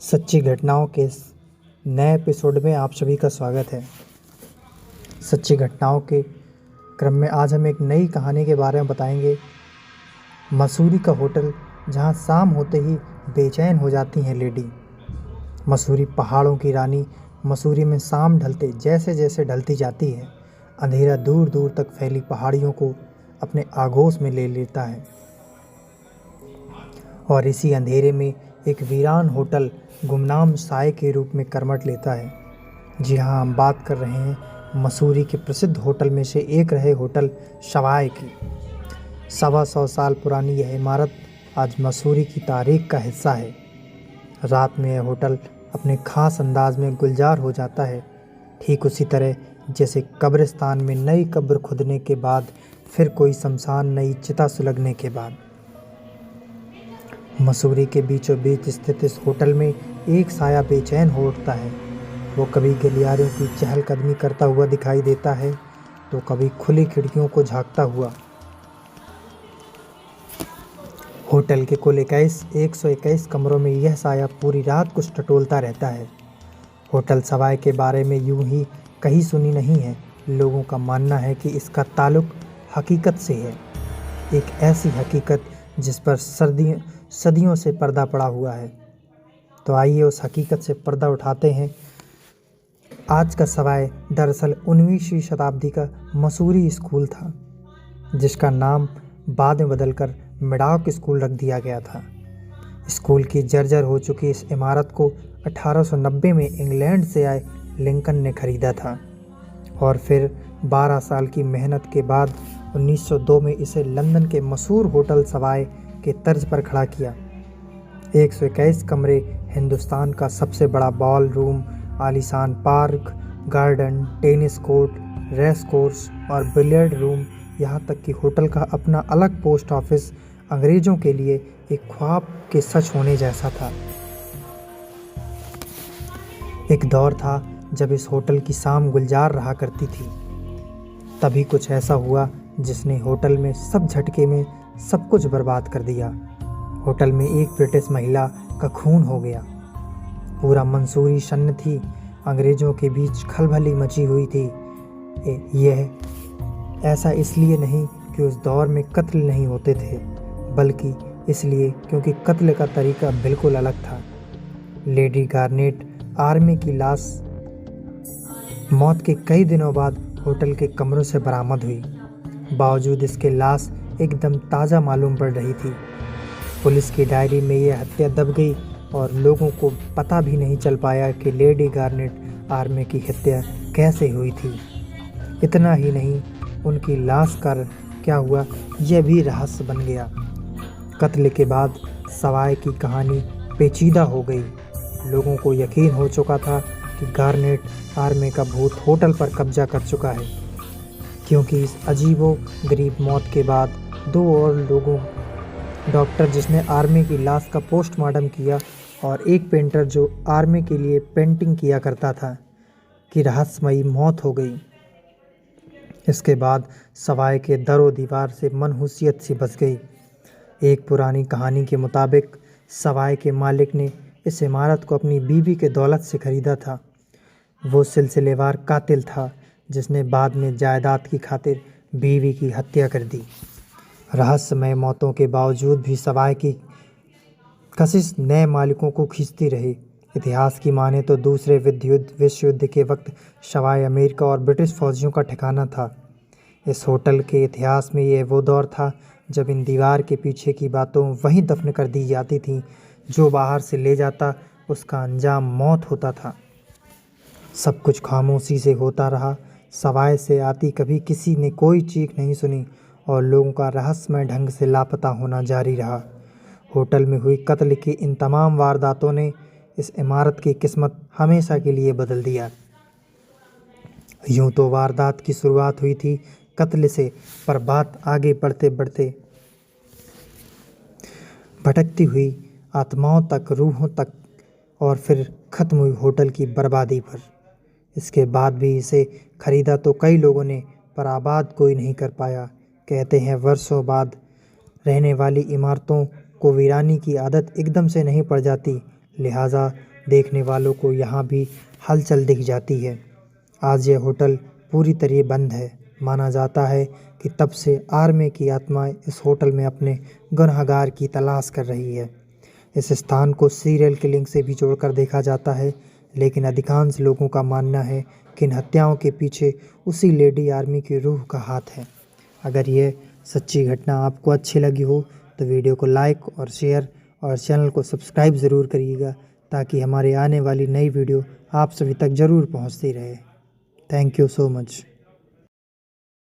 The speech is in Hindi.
सच्ची घटनाओं के इस नए एपिसोड में आप सभी का स्वागत है। सच्ची घटनाओं के क्रम में आज हम एक नई कहानी के बारे में बताएंगे। मसूरी का होटल जहां शाम होते ही बेचैन हो जाती हैं लेडी। मसूरी पहाड़ों की रानी। मसूरी में शाम ढलते जैसे जैसे ढलती जाती है, अंधेरा दूर दूर तक फैली पहाड़ियों को अपने आगोश में ले लेता है। और इसी अंधेरे में एक वीरान होटल गुमनाम साए के रूप में करवट लेता है। जी हाँ, हम बात कर रहे हैं मसूरी के प्रसिद्ध होटल में से एक रहे होटल शवाए की। 125 साल पुरानी यह इमारत आज मसूरी की तारीख का हिस्सा है। रात में यह होटल अपने खास अंदाज में गुलजार हो जाता है, ठीक उसी तरह जैसे कब्रिस्तान में नई कब्र खुदने के बाद फिर कोई शमशान नई चिता सुलगने के बाद। मसूरी के बीचों बीच स्थित इस होटल में एक साया बेचैन हो उठता है। वो कभी गलियारों की चहलकदमी करता हुआ दिखाई देता है तो कभी खुली खिड़कियों को झांकता हुआ। होटल के कुल 121 कमरों में यह साया पूरी रात कुछ टटोलता रहता है। होटल सवाए के बारे में यूं ही कहीं सुनी नहीं है। लोगों का मानना है कि इसका ताल्लुक हकीकत से है, एक ऐसी हकीकत जिस पर सदियों से पर्दा पड़ा हुआ है। तो आइए उस हकीकत से पर्दा उठाते हैं। आज का सवाए दरअसल 19वीं शताब्दी का मसूरी स्कूल था, जिसका नाम बाद में बदलकर मिडाक स्कूल रख दिया गया था। स्कूल की जर्जर हो चुकी इस इमारत को 1890 में इंग्लैंड से आए लिंकन ने खरीदा था और फिर 12 साल की मेहनत के बाद 1902 में इसे लंदन के मशहूर होटल सवाए के तर्ज पर खड़ा किया। 121 कमरे, हिंदुस्तान का सबसे बड़ा बॉल रूम, आलीशान park, garden, tennis court, race course और बिलियर्ड रूम, यहाँ तक कि होटल का अपना अलग पोस्ट ऑफिस अंग्रेजों के लिए एक ख्वाब के सच होने जैसा था। एक दौर था जब इस होटल की शाम गुलजार रहा करती थी। तभी कुछ ऐसा हुआ जिसने होटल में सब झटके में सब कुछ बर्बाद कर दिया। होटल में एक ब्रिटिश महिला का खून हो गया। पूरा मंसूरी शन्न थी। अंग्रेजों के बीच खलबली मची हुई थी। यह ऐसा इसलिए नहीं कि उस दौर में कत्ल नहीं होते थे, बल्कि इसलिए क्योंकि कत्ल का तरीका बिल्कुल अलग था। लेडी गार्नेट आर्मी की लाश मौत के कई दिनों बाद होटल के कमरों से बरामद हुई। बावजूद इसके लाश एकदम ताज़ा मालूम पड़ रही थी। पुलिस की डायरी में यह हत्या दब गई और लोगों को पता भी नहीं चल पाया कि लेडी गार्नेट आर्मी की हत्या कैसे हुई थी। इतना ही नहीं, उनकी लाश का क्या हुआ यह भी रहस्य बन गया। कत्ल के बाद सवाए की कहानी पेचीदा हो गई। लोगों को यकीन हो चुका था कि गार्नेट आर्मी का भूत होटल पर कब्जा कर चुका है, क्योंकि इस अजीबो-गरीब मौत के बाद 2 और लोगों, डॉक्टर जिसने आर्मी की लाश का पोस्टमार्टम किया और एक पेंटर जो आर्मी के लिए पेंटिंग किया करता था, की रहस्यमयी मौत हो गई। इसके बाद सवाए के दरो दीवार से मनहूसियत सी बस गई। एक पुरानी कहानी के मुताबिक सवाए के मालिक ने इस इमारत को अपनी बीवी के दौलत से खरीदा था। वो सिलसिलेवार कातिल था जिसने बाद में जायदाद की खातिर बीवी की हत्या कर दी। रहस्यमय मौतों के बावजूद भी सवाए की कशिश नए मालिकों को खींचती रही। इतिहास की माने तो दूसरे विश्व युद्ध के वक्त सवाए अमेरिका और ब्रिटिश फौजियों का ठिकाना था। इस होटल के इतिहास में यह वो दौर था जब इन दीवार के पीछे की बातों वहीं दफन कर दी जाती थीं। जो बाहर से ले जाता उसका अंजाम मौत होता था। सब कुछ खामोशी से होता रहा। सवाए से आती कभी किसी ने कोई चीख नहीं सुनी और लोगों का रहस्यमय ढंग से लापता होना जारी रहा। होटल में हुई कत्ल की इन तमाम वारदातों ने इस इमारत की किस्मत हमेशा के लिए बदल दिया। यूं तो वारदात की शुरुआत हुई थी कत्ल से, पर बात आगे बढ़ते बढ़ते भटकती हुई आत्माओं तक, रूहों तक और फिर ख़त्म हुई होटल की बर्बादी पर। इसके बाद भी इसे खरीदा तो कई लोगों ने, पर आबाद कोई नहीं कर पाया। कहते हैं वर्षों बाद रहने वाली इमारतों को वीरानी की आदत एकदम से नहीं पड़ जाती, लिहाजा देखने वालों को यहाँ भी हलचल दिख जाती है। आज यह होटल पूरी तरह बंद है। माना जाता है कि तब से आर्मी की आत्मा इस होटल में अपने गुनहगार की तलाश कर रही है। इस स्थान को सीरियल किलिंग से भी जोड़कर देखा जाता है, लेकिन अधिकांश लोगों का मानना है कि इन हत्याओं के पीछे उसी लेडी आर्मी की रूह का हाथ है। अगर यह सच्ची घटना आपको अच्छी लगी हो तो वीडियो को लाइक और शेयर और चैनल को सब्सक्राइब ज़रूर करिएगा, ताकि हमारे आने वाली नई वीडियो आप सभी तक ज़रूर पहुंचती रहे। Thank you so much.